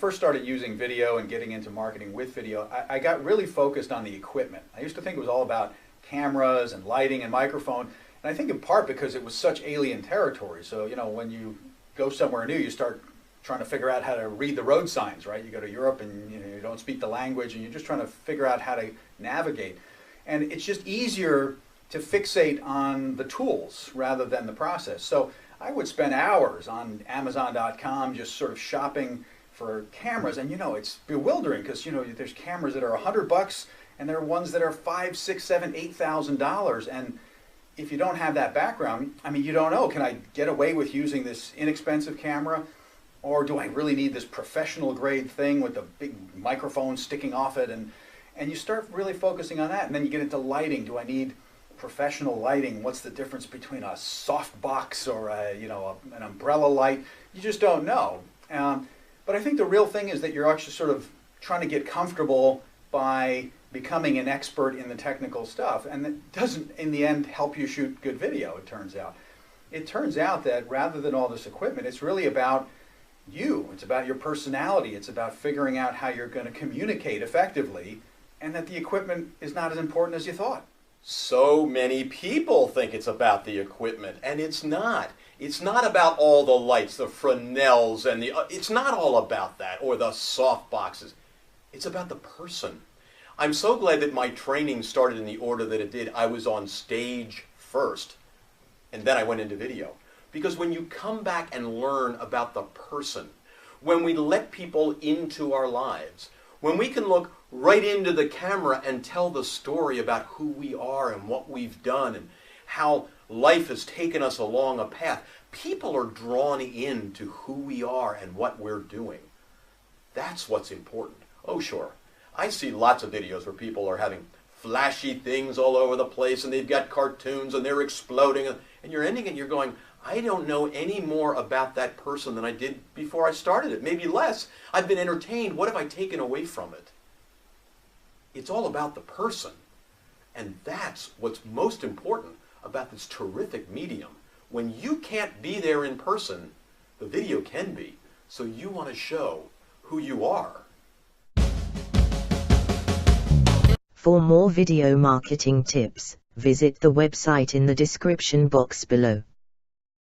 first started using video and getting into marketing with video, I got really focused on the equipment. I used to think it was all about cameras and lighting and microphone, and I think in part because it was such alien territory. So, you know, when you go somewhere new, you start trying to figure out how to read the road signs, right? You go to Europe and you don't speak the language and you're just trying to figure out how to navigate. And it's just easier to fixate on the tools rather than the process. So I would spend hours on Amazon.com just sort of shopping for cameras, and you know, it's bewildering because, you know, there's cameras that are $100 and there are ones that are $5,000, $6,000, $7,000, $8,000. And if you don't have that background, I mean, you don't know, can I get away with using this inexpensive camera? Or do I really need this professional grade thing with a big microphone sticking off it? And you start really focusing on that. And then you get into lighting. Do I need professional lighting? What's the difference between a softbox or an umbrella light? You just don't know. But I think the real thing is that you're actually sort of trying to get comfortable by becoming an expert in the technical stuff. And that doesn't, in the end, help you shoot good video, it turns out. It turns out that rather than all this equipment, it's really about you. It's about your personality. It's about figuring out how you're going to communicate effectively, and that the equipment is not as important as you thought. So many people think it's about the equipment, and it's not. It's not about all the lights, the Fresnels, and it's not all about that, or the soft boxes. It's about the person. I'm so glad that my training started in the order that it did. I was on stage first, and then I went into video. Because when you come back and learn about the person, when we let people into our lives, when we can look right into the camera and tell the story about who we are and what we've done and how life has taken us along a path, people are drawn into who we are and what we're doing. That's what's important. Oh, sure. I see lots of videos where people are having flashy things all over the place and they've got cartoons and they're exploding, and you're ending it and you're going, I don't know any more about that person than I did before I started it, maybe less. I've been entertained. What have I taken away from it? It's all about the person. And that's what's most important about this terrific medium. When you can't be there in person, the video can be. So you want to show who you are. For more video marketing tips, visit the website in the description box below.